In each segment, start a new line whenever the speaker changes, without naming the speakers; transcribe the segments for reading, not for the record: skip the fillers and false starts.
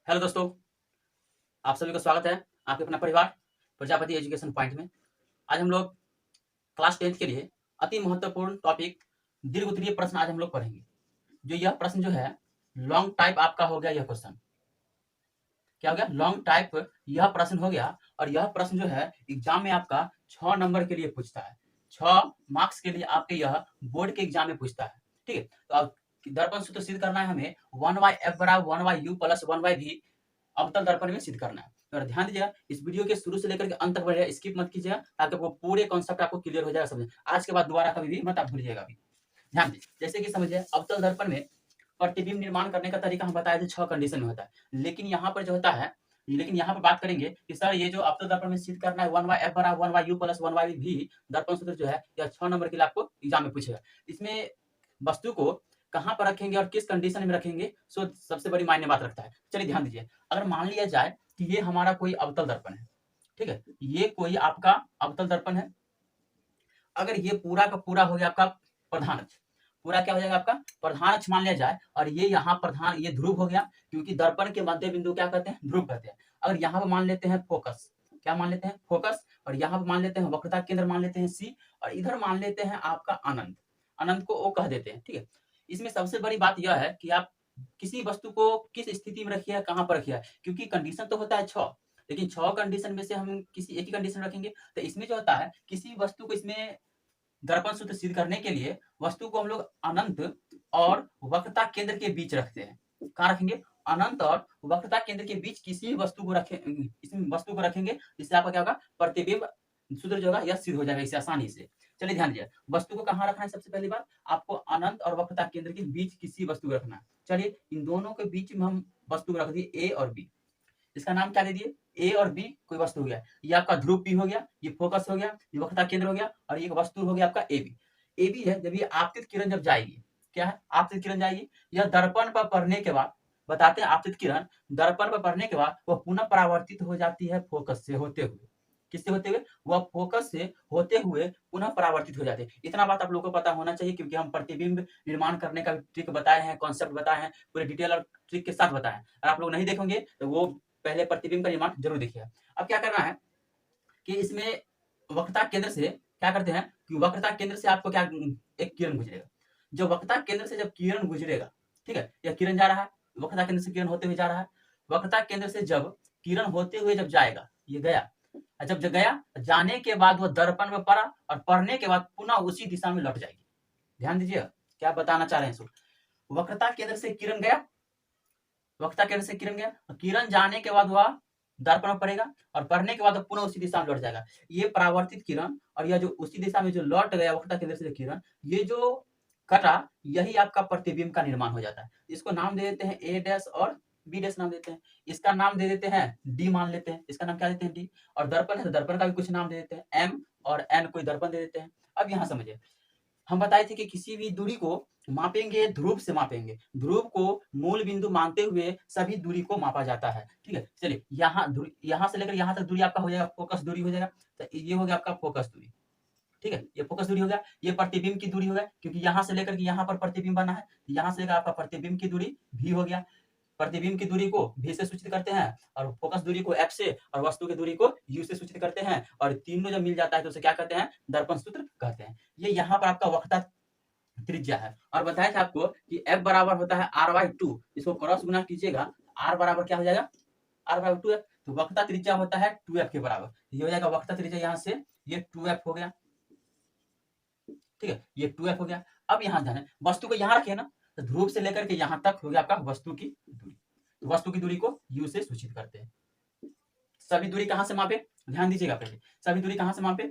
Hello दोस्तों, आप सभी का स्वागत है आपके अपना परिवार प्रजापति एजुकेशन पॉइंट में। आज हम लोग क्लास 10th के लिए अति महत्वपूर्ण टॉपिक दीर्घ उत्तरीय प्रश्न आज हम लोग पढ़ेंगे। जो यह प्रश्न जो है लॉन्ग टाइप आपका हो गया। यह क्वेश्चन क्या हो गया? लॉन्ग टाइप यह प्रश्न हो गया। और यह प्रश्न जो है एग्जाम में आपका 6 नंबर के लिए पूछता है। 6 मार्क्स के लिए आपके यह बोर्ड के एग्जाम में पूछता है। ठीक है, तो अब दर्पण सूत्र सिद्ध करना है हमें 1/f बराबर 1/u प्लस 1/v अवतल दर्पण में सिद्ध करना है। तो ध्यान दीजिएगा, इस वीडियो के शुरू से लेकर के अंत तक बढ़िया स्किप मत कीजिएगा ताकि आपको पूरे कॉन्सेप्ट आपको क्लियर हो जाएगा समझ। आज के बाद दोबारा कभी भी मत आप भूलिएगा। अभी ध्यान दीजिए, जैसे कि समझिए अवतल दर्पण में प्रतिबिंब निर्माण करने का तरीका हम बताए थे 6 कंडीशन में होता है। लेकिन यहाँ पर जो होता है, लेकिन यहाँ पर बात करेंगे कि सर ये जो अवतल दर्पण में सिद्ध करना है 1/f बराबर 1/u प्लस 1/v दर्पण सूत्र जो है यह 6 नंबर के लिए आपको एग्जाम में पूछेगा। इसमें वस्तु को कहाँ पर रखेंगे और किस कंडीशन में रखेंगे सो सबसे बड़ी मायने बात रखता है। चलिए ध्यान दीजिए, अगर मान लिया जाए कि ये हमारा कोई अवतल दर्पण है, ठीक है, ये कोई आपका अवतल दर्पण है। अगर ये पूरा का पूरा हो गया आपका प्रधान अक्ष, पूरा क्या हो जाएगा आपका प्रधान अक्ष मान लिया जाए, और ये यहाँ प्रधान ये ध्रुव हो गया, क्योंकि दर्पण के मध्य बिंदु क्या कहते हैं? ध्रुव कहते हैं। अगर यहाँ पर मान लेते हैं फोकस, क्या मान लेते हैं? फोकस। और यहाँ पर मान लेते हैं वक्रता केंद्र, मान लेते हैं सी। और इधर मान लेते हैं आपका अनंत, अनंत को ओ कह देते हैं। ठीक है, इसमें सबसे बड़ी बात यह है कि आप किसी वस्तु को किस स्थिति में रखिए, कहाँ पर रखिए, क्योंकि कंडीशन तो होता है 6, लेकिन 6 कंडीशन में से हम किसी एक ही कंडीशन रखेंगे। तो इसमें जो होता है किसी वस्तु को इसमें दर्पण सूत्र सिद्ध करने के लिए वस्तु को हम लोग अनंत और वक्रता केंद्र के बीच रखते हैं। कहाँ रखेंगे? अनंत और वक्रता केंद्र के बीच किसी वस्तु को रखे, इसमें वस्तु को रखेंगे, जिससे आपका क्या होगा? प्रतिबिंब सूत्र जो होगा यह सिद्ध हो जाएगा इससे आसानी से। चलिए ध्यान दीजिए, वस्तु को कहाँ रखना है? सबसे पहली बात आपको अनंत और वक्रता केंद्र के बीच किसी वस्तु को रखना है। चलिए इन दोनों के बीच में हम वस्तु को रख दिए ए और बी। इसका नाम क्या दे दिए? ए और बी कोई वस्तु हो गया, ये आपका ध्रुव पी हो गया, ये फोकस हो गया, ये वक्रता केंद्र हो गया, और ये वस्तु हो गया आपका ए बी। ए बी है, जब ये आपतित किरण जब जाएगी, क्या है? आपतित किरण जाएगी, यह दर्पण पर पड़ने के बाद, बताते हैं आपतित किरण दर्पण पर पड़ने के बाद वह पुनः परावर्तित हो जाती है फोकस से होते हुए। किससे होते हुए? वह फोकस से होते हुए पुनः परावर्तित हो जाते हैं। इतना बात आप लोगों को पता होना चाहिए, क्योंकि हम प्रतिबिंब निर्माण करने का ट्रिक बताए हैं, कॉन्सेप्ट बताए हैं, पूरे डिटेल और ट्रिक के साथ बताए हैं। अगर आप लोग नहीं देखेंगे तो वो पहले प्रतिबिंब का निर्माण जरूर देखिए। अब क्या करना है कि इसमें वक्रता केंद्र से क्या करते हैं कि वक्रता केंद्र से आपको क्या एक किरण गुजरेगा। जो वक्रता केंद्र से जब किरण गुजरेगा, ठीक है, यह किरण जा रहा है, वक्रता केंद्र से किरण होते हुए जा रहा है। वक्रता केंद्र से जब किरण होते हुए जब जाएगा, ये गया, जब गया, जाने के बाद वह दर्पण में पड़ा, और पड़ने के बाद पुनः उसी दिशा में लौट जाएगी। ध्यान दीजिए क्या बताना चाह रहे हैं। वक्रता केंद्र से किरण गया, वक्रता केंद्र से किरण गया, किरण जाने के बाद वह दर्पण में पड़ेगा, और पड़ने के बाद पुनः उसी दिशा में लौट जाएगा। ये परावर्तित किरण, और यह जो उसी दिशा में जो लौट गया वक्रता केंद्र से किरण, ये जो कटा, यही आपका प्रतिबिंब का निर्माण हो जाता है। इसको नाम दे देते हैं ए डैश और बी डैश नाम देते हैं। इसका नाम दे देते हैं डी, मान लेते हैं इसका नाम क्या देते हैं? डी। और दर्पण है तो दर्पण का भी कुछ नाम दे देते हैं, एम और एन कोई दर्पण दे देते हैं। अब यहाँ समझिए, हम बताए थे कि किसी भी दूरी को मापेंगे ध्रुव से मापेंगे, ध्रुव को मूल बिंदु मानते हुए सभी दूरी को मापा जाता है। ठीक है, चलिए यहाँ से लेकर यहाँ तक दूरी आपका हो जाएगा, फोकस दूरी हो जाएगा। तो ये हो गया आपका फोकस दूरी। ठीक है, ये फोकस दूरी हो गया। ये प्रतिबिंब की दूरी हो गया, क्योंकि यहाँ से लेकर के यहाँ पर प्रतिबिंब बना है, यहाँ से लेकर आपका प्रतिबिंब की दूरी भी हो गया। प्रतिबिंब की दूरी को v से सूचित करते हैं, और फोकस दूरी को f से, और वस्तु की दूरी को u से सूचित करते हैं। और तीनों जब मिल जाता है तो उसे क्या कहते हैं? दर्पण सूत्र कहते हैं। ये यहाँ पर आपका वक्रता त्रिज्या है। और बताया था आपको कि f बराबर होता है r/2। इसको क्रॉस गुना कीजिएगा, r बराबर क्या हो जाएगा? r/2f। तो वक्रता त्रिज्या होता है 2f के बराबर। ये हो जाएगा वक्रता त्रिज्या, यहाँ से ये 2f हो गया। ठीक है, ये 2f हो गया। अब यहाँ ध्यान है, वस्तु को यहाँ रखिए ना, तो ध्रुव से लेकर के यहाँ तक हो गया आपका वस्तु की दूरी। तो वस्तु की दूरी को u से सूचित करते हैं। सभी दूरी कहाँ से मापे? ध्यान दीजिएगा, पहले सभी दूरी कहाँ से मापे?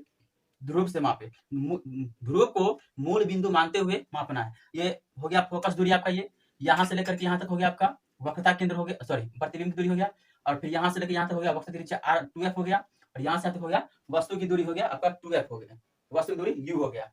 ध्रुव से मापे। ध्रुव को मूल बिंदु मानते हुए मापना है। ये हो गया फोकस दूरी आपका, ये यहाँ से लेकर के यहाँ तक हो गया आपका वक्रता केंद्र हो गया, सॉरी प्रतिबिंब दूरी हो गया। और फिर यहाँ से लेकर यहाँ तक हो गया वक्रता त्रिज्या r2f हो गया, और यहाँ से तक हो गया वस्तु की दूरी हो गया आपका 2f हो गया, वस्तु की दूरी u हो गया।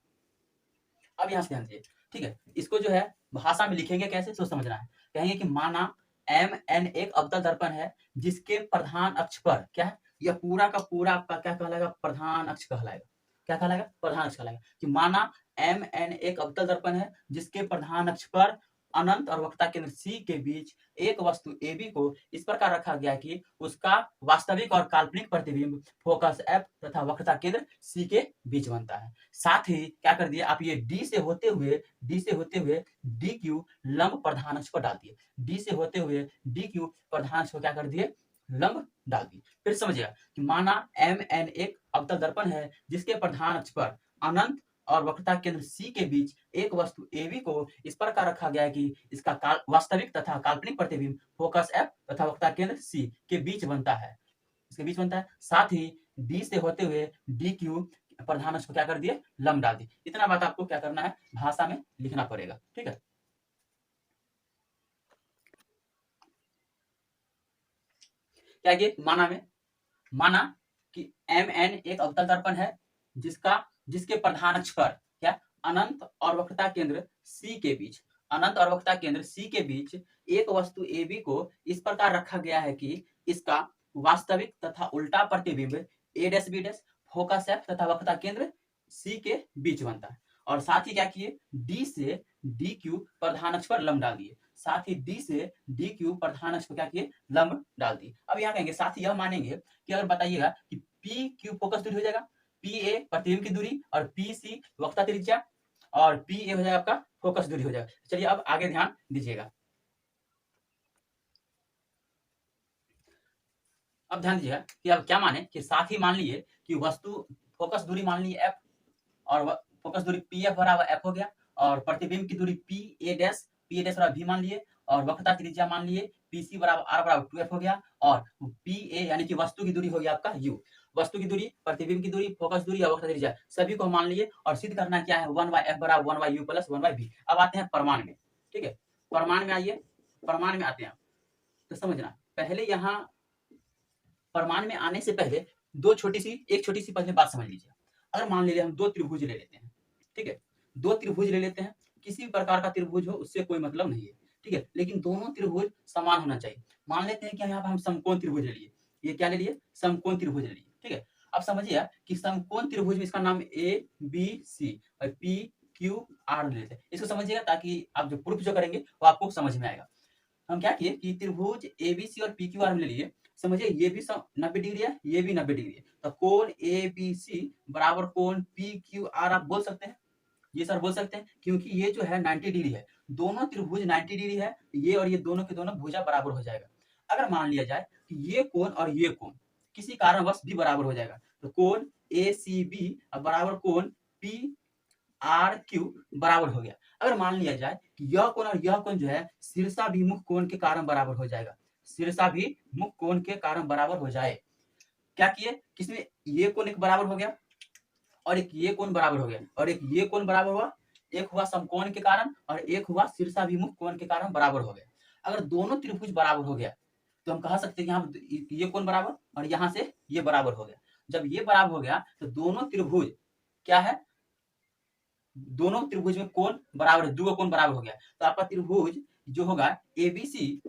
अब यहाँ से ध्यान दीजिए, ठीक है, इसको जो है भाषा में लिखेंगे कैसे तो समझना है। कहेंगे कि माना MN एक अवतल दर्पण है, जिसके प्रधान अक्ष पर क्या है? यह पूरा का पूरा आपका क्या कहलाएगा? प्रधान अक्ष कहलाएगा। क्या कहलाएगा? प्रधान अक्ष कहलाएगा। कि माना MN एक अवतल दर्पण है, जिसके प्रधान अक्ष पर अनंत और वक्रता केंद्र सी के बीच एक वस्तु AB को इस प्रकार रखा गया कि उसका वास्तविक और काल्पनिक प्रतिबिंब फोकस F तथा वक्रता केंद्र C के बीच बनता है। साथ ही क्या कर दिया आप, ये D से होते हुए DQ लंब प्रधान अक्ष पर डाल दिए। D से होते हुए DQ प्रधान अक्ष पर क्या कर दिए, लंब डाल दिए। फिर समझिएगा कि माना MN एक अवतल दर्पण है जिसके प्रधान अक्ष पर अनंत और वक्रता केंद्र C के बीच एक वस्तु AB को इस प्रकार रखा गया है कि इसका वास्तविक तथा काल्पनिक प्रतिबिंब फोकस F तथा वक्रता केंद्र C के बीच बनता है, इसके बीच बनता है। साथ ही D से होते हुए DQ प्रधान अक्ष को क्या कर दिए, लंब डाल दिए। इतना बात आपको क्या करना है, भाषा में लिखना पड़ेगा, ठीक है। क्या ये माना कि MN एक अवतल दर्पण है जिसके प्रधान अक्ष पर क्या अनंत और वक्रता केंद्र C के बीच एक वस्तु AB को इस प्रकार रखा गया है कि इसका वास्तविक तथा उल्टा प्रतिबिंब A' B' फोकस F तथा वक्रता केंद्र C के बीच बनता है। और साथ ही क्या किए, D से DQ प्रधान अक्ष पर लंब डाल दिए। साथ ही D से DQ प्रधान अक्ष पर क्या किए, लंब डाल दिए। अब यहाँ कहेंगे, साथ ही यह मानेंगे कि अगर बताइएगा कि PQ फोकस दूरी हो जाएगा, PA प्रतिबिंब की दूरी और PC वक्रता त्रिज्या और PA हो जाएगा आपका फोकस दूरी हो जाएगा। चलिए अब आगे ध्यान दीजिएगा। अब ध्यान दीजिएगा कि अब क्या माने कि साथ ही मान लिए कि वस्तु फोकस दूरी मान ली F और फोकस दूरी PF बराबर F हो गया और प्रतिबिंब की दूरी PA बराबर V मान लिए और वक्रता त्रिज्या मान लिए PC बराबर R बराबर 2F हो गया और PA यानी कि वस्तु की दूरी हो गया आपका U। वस्तु की दूरी, प्रतिबिंब की दूरी, फोकस दूरी और वक्रता त्रिज्या सभी को मान लिए और सिद्ध करना क्या है, 1/F बराबर 1/U प्लस 1/V। अब आते हैं प्रमाण में, ठीक है। प्रमाण में आइए, प्रमाण में आते हैं तो समझना पहले, यहाँ प्रमाण में आने से पहले एक छोटी सी पहले बात समझ लीजिए। अगर मान लीजिए हम दो त्रिभुज ले लेते हैं, ठीक है, दो त्रिभुज ले लेते हैं, किसी भी प्रकार का त्रिभुज हो उससे कोई मतलब नहीं है, ठीक है, लेकिन दोनों त्रिभुज समान होना चाहिए। मान लेते हैं कि यहाँ पर हम समकोण त्रिभुज ले लिए, ये क्या ले लिए, समकोण त्रिभुज ले लिए, ठीक है। अब समझिए कि समकोण त्रिभुज में इसका नाम ABC और PQR ले लेते हैं। इसको समझिएगा ताकि आप जो प्रूफ जो करेंगे वो आपको समझ में आएगा। हम क्या किए कि त्रिभुज ABC और PQR में ले लिए, समझिए ये भी 90 डिग्री है, ये भी 90 डिग्री है, तो कोण ABC बराबर कोण PQR आप बोल सकते हैं, ये सर बोल सकते हैं, क्योंकि ये जो है 90 डिग्री है, दोनों त्रिभुज 90 डिग्री है, ये और ये दोनों के दोनों भुजा बराबर हो जाएगा। अगर मान लिया जाए कि ये कोण और ये कोण किसी कारणवश भी बराबर हो जाएगा, तो कोण ACB बराबर कोण PRQ बराबर हो गया। अगर मान लिया जाए कि यह कोण और यह कोण जो है शीर्षाभिमुख कोण के कारण बराबर हो जाएगा, शीर्षाभिमुख कोण के कारण बराबर हो जाए, क्या किए, किसमें ये कोण एक बराबर हो गया और एक ये कोण बराबर हो गया और एक ये कोण बराबर हुआ, एक हुआ समकोण के कारण और एक हुआ शीर्षाभिमुख कोण के कारण बराबर हो गया। अगर दोनों त्रिभुज बराबर हो गया तो हम कह सकते हैं कि यहाँ ये कोण बराबर और यहाँ से ये बराबर हो गया। जब ये बराबर हो गया तो दोनों त्रिभुज क्या है, दोनों त्रिभुज में कोण बराबर है, दो कोण बराबर हो गया, तो आपका त्रिभुज जो होगा ABC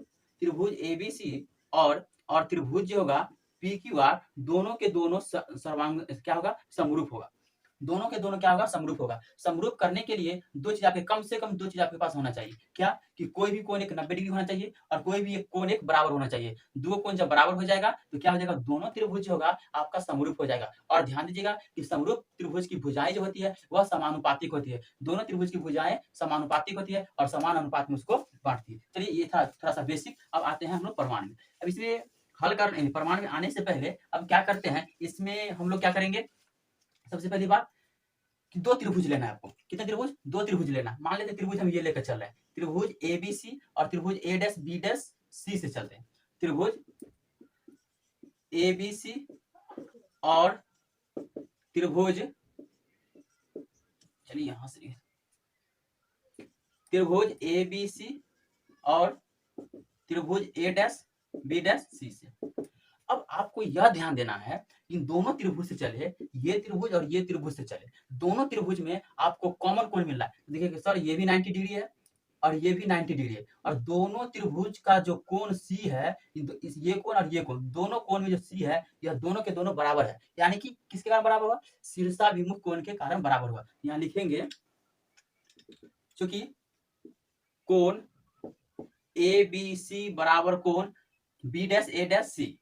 और त्रिभुज जो होगा PQR दोनों के दोनों सर्वांग क्या होगा, समरूप होगा, दोनों के दोनों क्या होगा, समरूप होगा। समरूप करने के लिए दो चीज आपके, कम से कम दो चीज आपके पास होना चाहिए, क्या कि कोई भी कोण एक 90 डिग्री होना चाहिए और कोई भी एक कोण एक बराबर होना चाहिए। दो कोण जब बराबर हो जाएगा तो क्या हो जाएगा, दोनों त्रिभुज होगा आपका समरूप हो जाएगा। और ध्यान दीजिएगा कि समरूप त्रिभुज की भुजाएं जो होती है वह समानुपातिक होती है, दोनों त्रिभुज की भुजाएं समानुपातिक होती है और समान अनुपात में उसको बांटती है। चलिए ये था थोड़ा सा बेसिक। अब आते हैं हम लोग प्रमाण में। अब इसमें हल कर, प्रमाण में आने से पहले अब क्या करते हैं, इसमें हम लोग क्या करेंगे, सबसे पहली बात कि दो त्रिभुज लेना है आपको। कितने त्रिभुज, दो त्रिभुज लेना। मान लेते त्रिभुज हम ये लेकर चल रहे हैं, त्रिभुज ABC और त्रिभुज A'BC से चलते हैं। त्रिभुज ABC और त्रिभुज, चलिए यहां से, त्रिभुज ABC और त्रिभुज A'BC से। अब आपको यह ध्यान देना है इन दोनों त्रिभुज से चले, ये त्रिभुज और ये त्रिभुज से चले, दोनों त्रिभुज में आपको कॉमन कोण मिल रहा है। देखिए सर ये भी 90 डिग्री है और ये भी 90 डिग्री है और दोनों त्रिभुज का जो कोण C है, ये कोण और ये कोण, दोनों कोण में जो C है यह दोनों के दोनों बराबर है, यानी कि किसके कारण बराबर हुआ, शीर्षाभिमुख कोण के कारण बराबर हुआ। यहाँ लिखेंगे चूंकि कोण ए बी सी बराबर कोण बी डैश ए डैश सी,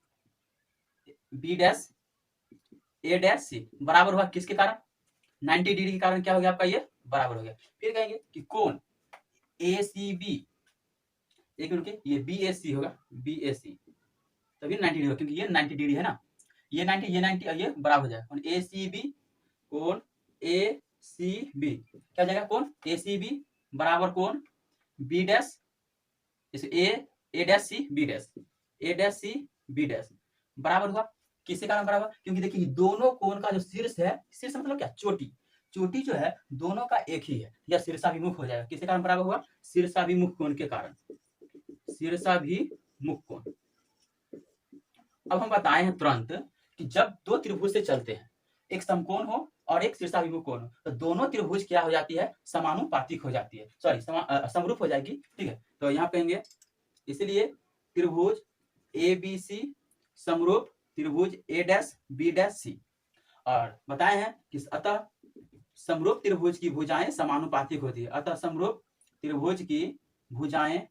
बी डैश ए डैश सी बराबर हुआ किसके कारण 90 डिग्री के कारण क्या हो गया आपका ये बराबर हो गया। फिर कहेंगे कि कोण ए सी बी, एक मिनट ये बी ए सी होगा, बी ए सी तभी 90 डिग्री होगा क्योंकि ये 90 डिग्री है ना, ये 90 और ये बराबर हो जाएगा ए सी बी कोण ए सी बी क्या हो जाएगा कोण ए सी बी बराबर कोण बी डैश ए डैश सी बी डैश, ए डैश सी बी डैश बराबर हुआ किसके कारण बराबर, क्योंकि देखिए दोनों कोण का जो शीर्ष है, शीर्ष मतलब क्या चोटी, चोटी जो है दोनों का एक ही है, या शीर्षाभिमुख हो जाएगा। किसके कारण बराबर हुआ शीर्षाभिमुख कोण के कारण, शीर्षाभिमुख कोण। अब हम बताए हैं तुरंत कि जब दो त्रिभुज से चलते हैं, एक समकोण हो और एक शीर्षाभिमुख कोण हो, तो दोनों त्रिभुज क्या हो जाती है समानुपातिक हो जाती है, सॉरी समरूप हो जाएगी। ठीक है, तो यहाँ कहेंगे इसलिए त्रिभुज ए बी सी समरूप त्रिभुज ए डैश बी डैश सी, और बताए हैं कि अतः समरूप त्रिभुज की भुजाएं समानुपातिक होती है, अतः समरूप त्रिभुज की भुजाएं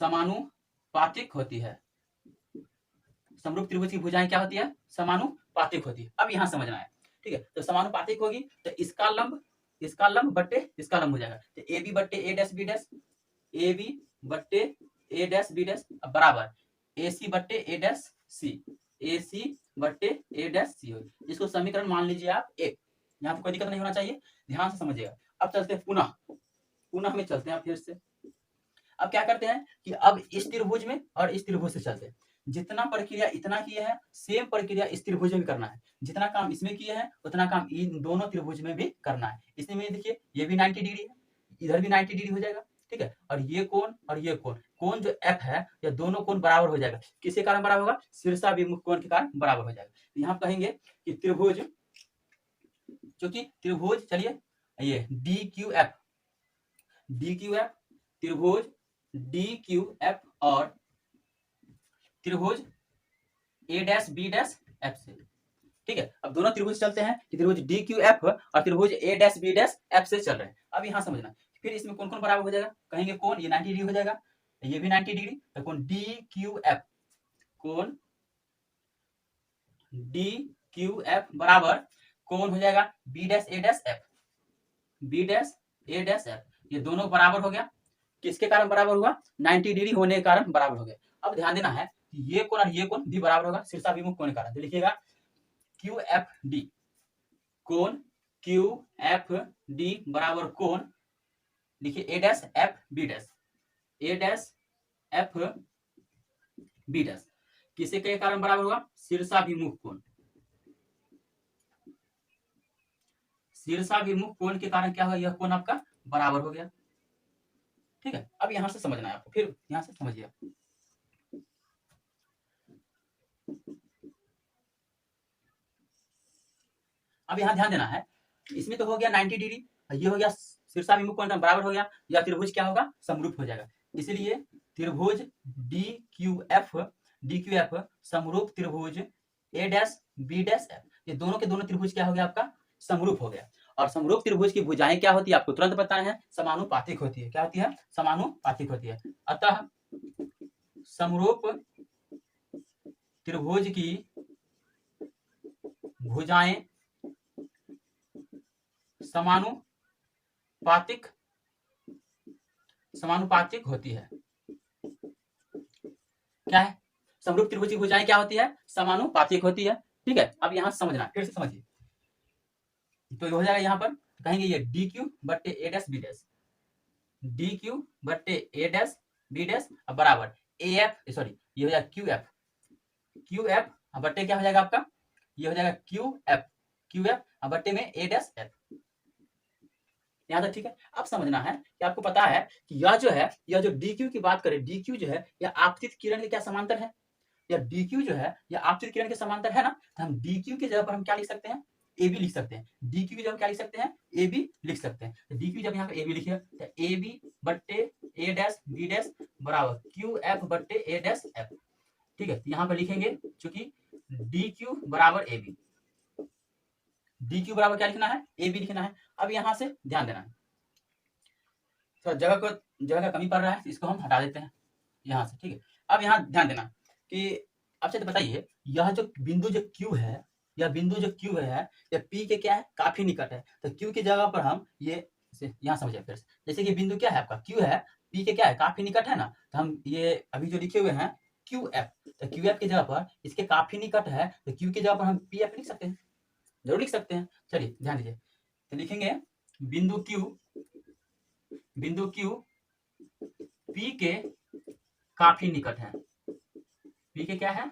समानुपातिक होती है, समरूप त्रिभुज की भुजाएं क्या होती है समानुपातिक होती है। अब यहां समझना है, ठीक है, तो समानुपातिक होगी तो इसका लंब बट्टे इसका लंब हो जाएगा, तो ए बी बट्टे A dash B dash, A B बट्टे ए डैश बी डैश बराबर ए सी बट्टे ए डैश सी, ए सी बट्टे ए डैश सी होगी। इसको समीकरण मान लीजिए आप एक, यहाँ पे कोई दिक्कत नहीं होना चाहिए, ध्यान से समझिएगा। अब चलते हैं पुनः में चलते हैं फिर से। अब क्या करते हैं कि अब इस त्रिभुज में और इस त्रिभुज से चलते हैं, जितना प्रक्रिया इतना किया है सेम प्रक्रिया इस त्रिभुज में भी करना है, जितना काम इसमें किया है उतना काम इन दोनों त्रिभुज में भी करना है। इसमें देखिए ये भी 90 डिग्री है, इधर भी 90 डिग्री हो जाएगा, ठीक है, और ये कोण जो एफ है या दोनों कोण बराबर हो जाएगा, किसके कारण बराबर होगा शीर्षाभिमुख कोण के कारण बराबर हो जाएगा। यहाँ कहेंगे कि त्रिभुज, क्योंकि त्रिभुज चलिए ये डी क्यू एफ त्रिभुज डी क्यू एफ और त्रिभुज ए डैश बी डैश एफ से, ठीक है। अब दोनों त्रिभुज चलते हैं कि त्रिभुज डी क्यू एफ और त्रिभुज ए डैश बी डैश एफ से चल रहे हैं। अब यहाँ समझना फिर इसमें कौन कौन बराबर हो जाएगा, कहेंगे कौन ये 90 डिग्री हो जाएगा, ये भी 90 डिग्री, तो कौन डी क्यू एफ, कौन डी क्यू एफ बराबर कौन हो जाएगा बी डैश ए डैश एफ, बी डैश ए डैश एफ, ये दोनों बराबर हो गया। किसके कारण बराबर हुआ 90 डिग्री होने के कारण बराबर हो गया। अब ध्यान देना है ये कोण और ये कोण भी बराबर होगा शीर्षाभिमुख कोण के कारण, तो लिखिएगा क्यू एफ डी, कोण क्यू एफ डी बराबर कोण लिखिए ए डैश एफ बी डैश, ए डैश एफ बी डैश, किसी के कारण बराबर होगा शीर्षाभिमुख कोण, शीर्षाभिमुख कोण के कारण क्या होगा यह कोण आपका बराबर हो गया। ठीक है, अब यहां से समझना है आपको, फिर यहां से समझिए। अब यहां ध्यान देना है, इसमें तो हो गया 90 डिग्री, ये हो गया शीर्षाभिमुख कोण बराबर हो गया, या त्रिभुज क्या होगा समरूप हो जाएगा। इसलिए त्रिभुज डी क्यू एफ समरूप त्रिभुज ए डैश बी डैश एफ, ये दोनों के दोनों त्रिभुज क्या हो गया आपका समरूप हो गया। और समरूप त्रिभुज की भुजाएं क्या होती है आपको तुरंत पता है समानुपातिक होती है, क्या होती है समानुपातिक होती है। अतः समरूप त्रिभुज की भुजाएं समानुपातिक होती है। क्या है समरूप त्रिभुज की भुजाएं क्या होती है समानुपातिक होती है। ठीक है, अब यहां समझना, फिर से समझिए, तो हो जाएगा यहाँ पर कहेंगे ये डी क्यू बट्टे A dash B dash, D Q बट्टे ए डैश बी डैश बराबर ए एफ, सॉरी ये हो जाएगा क्यू एफ बट्टे क्या हो जाएगा आपका ये हो जाएगा क्यू एफ बट्टे में ए डैश एफ। यहाँ तक ठीक है। अब समझना है कि आपको पता है कि यह जो डी क्यू की बात करें, डी क्यू जो है यह आपतित किरण के क्या समांतर है, या डी क्यू जो है यह आपतित किरण के समांतर है ना, तो हम डी क्यू की जगह पर हम क्या लिख सकते हैं ए बी लिख सकते हैं, डी क्यू की जगह क्या लिख सकते हैं ए बी लिख सकते हैं। तो डी क्यू जब यहाँ पे ए बी लिखिए तो ए बी बट्टे ए डैश बी डैश बराबर क्यू एफ बट्टे ए डैश एफ। ठीक है, यहाँ पर लिखेंगे चूंकि डी क्यू बराबर ए बी, डी क्यू बराबर क्या लिखना है ए बी लिखना है। अब यहां से ध्यान देना है, थोड़ा जगह का कमी पड़ रहा है, तो इसको हम हटा देते हैं यहाँ से, ठीक है। अब यहाँ ध्यान देना कि अब चलिए बताइए, यह जो बिंदु जो Q है, यह बिंदु जो Q है, यह P के क्या है, काफी निकट है। तो Q की जगह पर हम ये यहाँ समझिए फिर से, जैसे कि बिंदु क्या है आपका, Q है, P के क्या है, काफी निकट है ना, तो हम ये अभी जो लिखे हुए हैं QF, तो QF की जगह पर इसके काफी निकट है, तो Q की जगह पर हम PF लिख सकते हैं, जरूर लिख सकते हैं। चलिए ध्यान दीजिए, तो लिखेंगे बिंदु Q P के काफी निकट है, P के क्या है,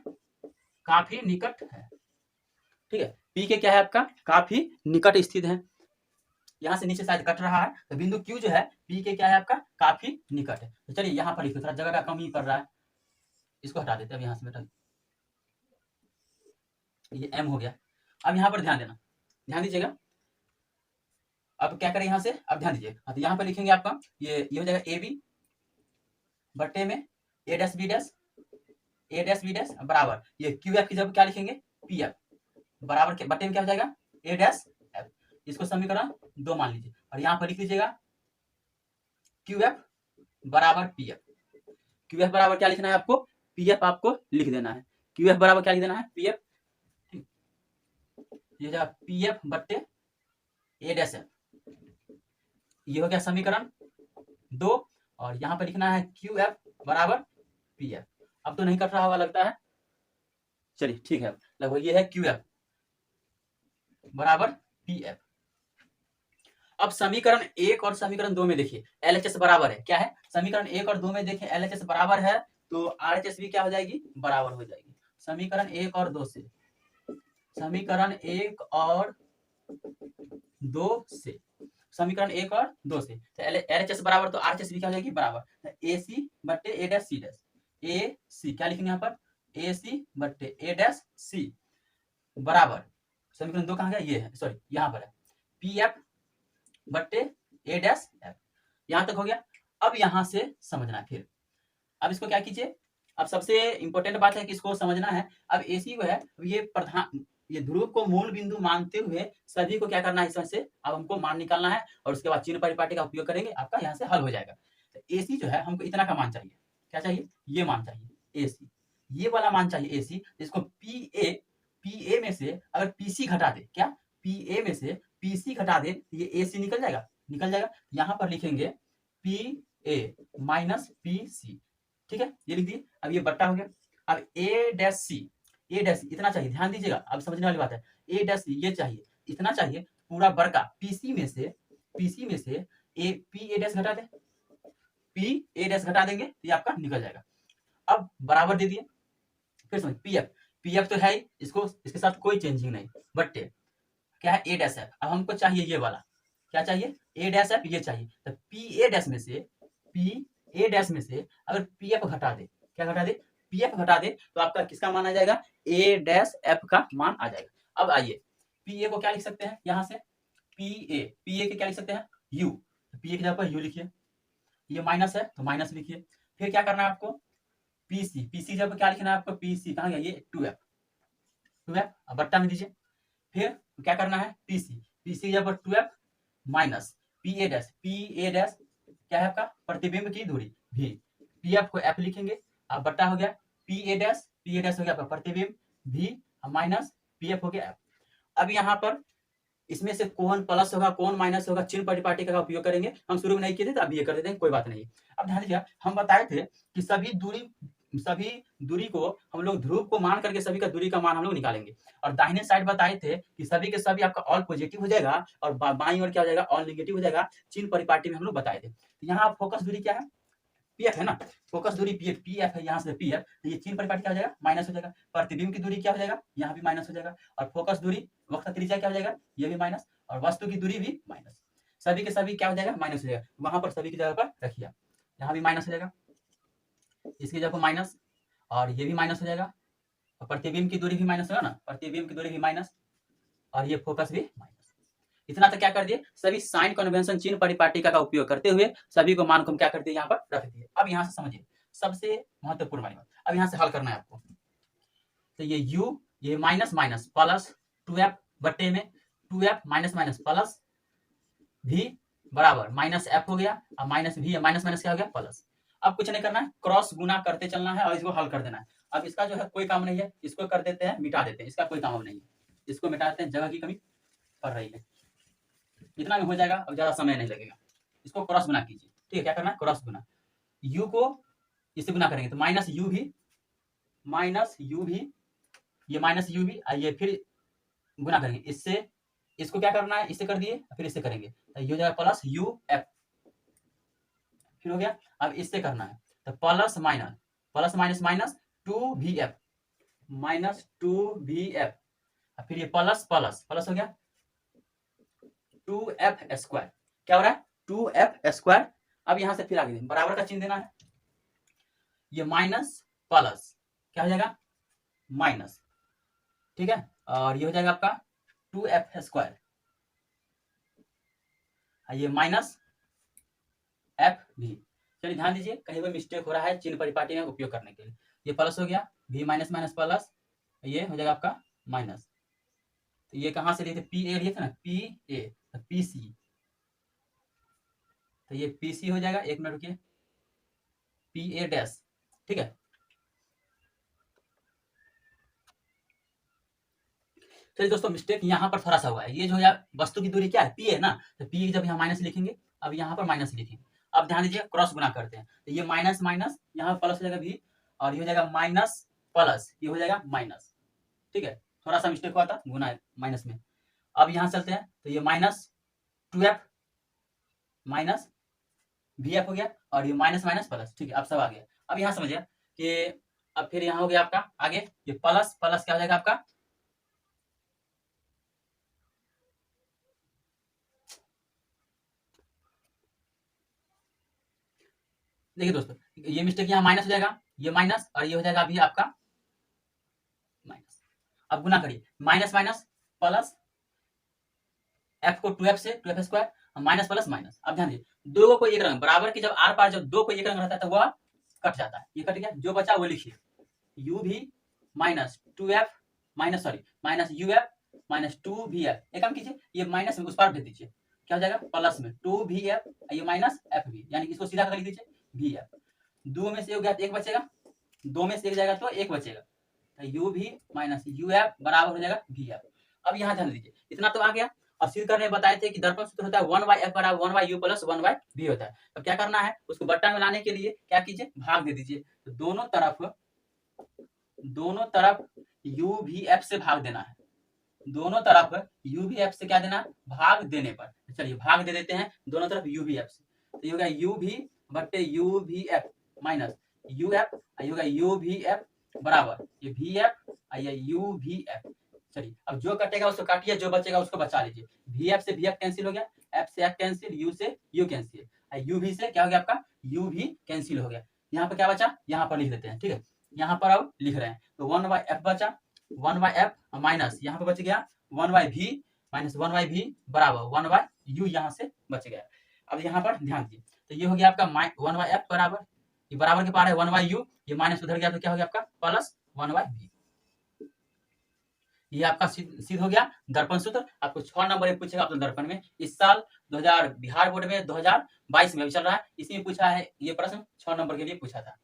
काफी निकट है, ठीक है। P के क्या है आपका, काफी निकट स्थित है, यहाँ से नीचे शायद कट रहा है, तो बिंदु Q जो है P के क्या है आपका, काफी निकट है। तो चलिए यहाँ पर लिखो, थोड़ा जगह का कमी पड़ रहा है, इसको हटा देते हैं। अब यहाँ से बेटा ये M हो गया। अब यहाँ पर ध्यान देना, ध्यान दीजिएगा। अब क्या करें यहाँ से, अब ध्यान दीजिए, तो यहाँ पर लिखेंगे आपका ये हो जाएगा AB बट्टे में A डैश B डैश बराबर ये QF की जगह क्या लिखेंगे, PF बराबर के बट्टे में क्या हो जाएगा, A डैश F। इसको समीकरण 2 मान लीजिए, और यहाँ पर लिख लीजिएगा QF बराबर PF। QF बराबर क्या लिखना है आपको, PF आपको लिख देना है। QF बराबर क्या लिख देना है, PF, ये हो जाएगा PF बट्टे A डैश F। ये हो गया समीकरण 2, और यहाँ पर लिखना है QF बराबर PF। अब तो नहीं कट रहा होगा लगता है, चलिए ठीक है, लगभग ये है QF बराबर PF। अब समीकरण 1 और समीकरण 2 में देखिए LHS बराबर है, क्या है, समीकरण 1 और 2 में देखिए LHS बराबर है, तो RHS भी क्या हो जाएगी, बराबर हो जाएगी। समीकरण 1 और 2 से, समीकरण 1 और 2 से, समीकरण 1 और 2 से, तो LHS बराबर, तो RHS भी क्या हो जाएगी, बराबर AC बट्टे A dash C dash, AC क्या लिखेंगे यहाँ पर, AC बट्टे A डैश C बराबर, समीकरण 2 कहाँ गया, ये है, सॉरी यहाँ पर है, PF बट्टे A डैश F। यहाँ तक हो गया। अब यहाँ से समझना है फिर, अब इसको क्या कीजिए, अब सबसे इंपॉर्टेंट बात है कि इसको समझना है। अब AC को है, ये ध्रुव को मूल बिंदु मानते हुए सभी को क्या करना है, इसमें से अब हमको मान निकालना है, और उसके बाद चिन्ह परिपाटी का उपयोग करेंगे, आपका यहाँ से हल हो जाएगा। तो AC जो है हमको इतना का मान चाहिए, क्या चाहिए, ये मान चाहिए AC, ये वाला मान चाहिए AC, जिसको PA में से अगर PC घटा दे, क्या PA में से PC घटा दे, ये AC निकल जाएगा। यहाँ पर लिखेंगे PA माइनस PC, ठीक है, ये लिख दिए। अब ये बट्टा हो गया। अब A डैश C इतना चाहिए, ध्यान दीजिएगा, अब समझने वाली बात है। A डैश C ये चाहिए, इतना चाहिए, पूरा बड़का PC में से PA डैश घटा दे, PA डैश घटा देंगे, ये आपका निकल जाएगा। अब बराबर दे दिए, फिर समझ PF तो है ही, इसको इसके साथ कोई चेंजिंग नहीं, बट क्या है A डैश F। अब हमको चाहिए ये वाला, क्या चाहिए, A डैश F ये चाहिए, तो PA डैश में से अगर PF घटा दे, क्या घटा दे, PF घटा दे, तो आपका किसका मान आ जाएगा, A डैश F का मान आ जाएगा। अब आइए PA को क्या लिख सकते हैं, यहाँ से PA के क्या लिख सकते हैं, U, PA की जगह पर U लिखिए, ये माइनस है तो माइनस लिखिए। फिर क्या करना है आपको, PC की जगह पर क्या लिखना है आपको, PC कहाँ गया, ये 2F बट्टा में दीजिए। फिर क्या करना है, PC की जगह पर 2F माइनस PA डैश क्या है आपका, प्रतिबिंब की दूरी V, PF को F लिखेंगे, अब बट्टा हो गया PA डैश हो गया आपका प्रतिबिंब V माइनस PF हो गया F। अब यहाँ पर इसमें से कौन प्लस होगा कौन माइनस होगा, चिन्ह परिपाटी का उपयोग करेंगे। हम शुरू में नहीं किए थे, तो अब ये कर देते हैं, कोई बात नहीं। अब ध्यान दीजिए, हम बताए थे कि सभी दूरी को हम लोग ध्रुव को मान करके सभी का दूरी का मान हम लोग निकालेंगे, और दाहिने साइड बताए थे कि सभी के सभी आपका ऑल पॉजिटिव हो जाएगा, और बाईं ओर क्या हो जाएगा, ऑल नेगेटिव हो जाएगा। चिन्ह परिपाटी में हम लोग बताए थे। तो यहाँ फोकस दूरी क्या है, PF है ना, फोकस दूरी PF है, यहाँ से PF, तो ये चिन्ह परिपाटी क्या हो जाएगा, माइनस हो जाएगा। प्रतिबिंब की दूरी क्या हो जाएगा, यहाँ भी माइनस हो जाएगा, और फोकस दूरी वक्र त्रिज्या क्या हो जाएगा, ये भी माइनस, और वस्तु की दूरी भी माइनस, सभी के सभी क्या हो जाएगा, माइनस हो जाएगा। वहां पर सभी की जगह पर रखिए, यहाँ भी माइनस हो जाएगा, इसकी जगह पर माइनस, और ये भी माइनस हो जाएगा, और प्रतिबिंब की दूरी भी माइनस होगा ना, प्रतिबिंब की दूरी भी माइनस, और ये फोकस भी माइनस। इतना तक क्या कर दिए, सभी साइन कन्वेंशन चिन्ह परिपाटिका का उपयोग करते हुए सभी को मान को क्या कर दिए, यहाँ पर रख दिए। अब यहाँ से समझिए सबसे महत्वपूर्ण वाली बात, अब यहाँ से हल करना है आपको। तो ये U, ये माइनस माइनस प्लस 2F बट्टे में 2F minus minus plus V बराबर माइनस एफ हो गया और माइनस भी है, माइनस माइनस क्या हो गया प्लस। अब कुछ नहीं करना है, क्रॉस गुना करते चलना है और इसको हल कर देना है। अब इसका जो है कोई काम नहीं है, इसको कर देते हैं, मिटा देते हैं, इसका कोई काम नहीं है, इसको मिटा देते हैं, जगह की कमी पड़ रही है। इतना में हो जाएगा, अब ज्यादा समय नहीं लगेगा। इसको क्रॉस गुना कीजिए, ठीक है, क्या करना है क्रॉस गुना, u को इससे गुना करेंगे तो माइनस u भी, ये माइनस u भी, ये फिर गुना करेंगे इससे, इसको क्या करना है इससे कर दिए फिर इससे करेंगे तो ये हो जाएगा प्लस u f, फिर हो गया। अब इससे करना है तो plus minus minus 2vf minus 2vf, फिर ये प्लस प्लस प्लस हो गया 2f स्क्वायर, क्या हो रहा है 2f स्क्वायर। अब यहां से फिर आगे बराबर का चिन्ह देना है, ये माइनस प्लस क्या हो जाएगा माइनस, ठीक है, और ये हो जाएगा आपका 2f स्क्वायर, ये माइनस f भी। चलिए ध्यान दीजिए कहीं पर मिस्टेक हो रहा है चिन्ह परिपाटी में उपयोग करने के लिए, ये प्लस हो गया v माइनस माइनस प्लस, ये हो जाएगा आपका माइनस, तो ये कहां से लिए थे पी ए लिए थे ना, पी ए तो पी सी, तो ये पी सी हो जाएगा, एक मिनट रुकिए, पी ए डैश, ठीक है। चलिए दोस्तों मिस्टेक यहाँ पर थोड़ा सा हुआ है, ये जो है वस्तु की दूरी क्या है पी है ना, तो पी जब यहाँ माइनस लिखेंगे, अब यहाँ पर माइनस लिखेंगे। अब ध्यान दीजिए क्रॉस गुना करते हैं तो ये माइनस माइनस यहाँ प्लस हो जाएगा भी, और ये हो जाएगा माइनस प्लस, ये हो जाएगा माइनस, ठीक है, थोड़ा सा मिस्टेक हुआ था गुना माइनस में। अब यहाँ चलते हैं तो ये माइनस 2f माइनस vf हो गया, और ये माइनस माइनस प्लस, ठीक है, अब सब आ गया। अब यहाँ समझिए कि अब फिर यहाँ हो गया आपका आगे ये प्लस प्लस क्या हो जाएगा आपका, देखिए दोस्तों ये मिस्टेक यहाँ माइनस हो जाएगा, ये माइनस और ये हो जाएगा अभी आपका माइनस। अब गुना करिए माइनस माइनस प्लस, f को 2f से 2f square minus plus minus. अब ध्यान दीजिए दो को एक रंग बराबर की जब आर पार जब दो को एक रंग रहता है तो वह कट जाता है, ये कट गया, जो बचा वो लिखिए u भी minus 2f minus sorry minus uf minus 2vf, एक काम कीजिए ये माइनस में उस पार भेज दीजिए, क्या हो जाएगा प्लस में 2vf, ये माइनस f भी, यानी इसको सीधा कर लिख दीजिए vf, दो में से हो गया एक बचेगा, दो में से एक जाएगा तो एक बचेगा, तो u भी माइनस uf बराबर हो जाएगा vf। अब यहाँ ध्यान दीजिए इतना तो आ गया, और सिद्ध करने बताए थे कि दर्पण सूत्र होता है 1/f बराबर 1/u प्लस 1/v होता है। अब क्या करना है उसको बट्टा में लाने के लिए क्या कीजिए भाग दे दीजिए, तो दोनों तरफ uvf से भाग देना है, दोनों तरफ uvf से क्या देना भाग देने पर, चलिए भाग दे देते हैं दोनों तरफ uvf से, तो ये होगा uv बट्टे uvf माइनस uf, ये होगा uvf बराबर ये vf ये uvf। चलिए अब जो कटेगा उसको काटिए, जो बचेगा उसको बचा लीजिए, vf से vf कैंसिल हो गया, f से f कैंसिल, u से u कैंसिल, uv से क्या हो गया आपका u भी कैंसिल हो गया। यहाँ पर क्या बचा यहाँ पर लिख देते हैं, ठीक है, यहाँ पर अब लिख रहे हैं तो 1/f बचा, 1/f माइनस यहाँ पर बच गया 1/v माइनस 1/v बराबर 1/u यहाँ से बच गया। अब यहाँ पर ध्यान दीजिए तो ये हो गया आपका 1/f बराबर, ये बराबर के पार है 1/u, ये माइनस उधर गया तो क्या हो गया आपका प्लस 1/v। ये आपका सिद्ध हो गया दर्पण सूत्र। आपको 6 नंबर पूछेगा अपने दर्पण में, इस साल 2000 बिहार बोर्ड में 2022 में अभी चल रहा है, इसी में पूछा है ये प्रश्न 6 नंबर के लिए पूछा था।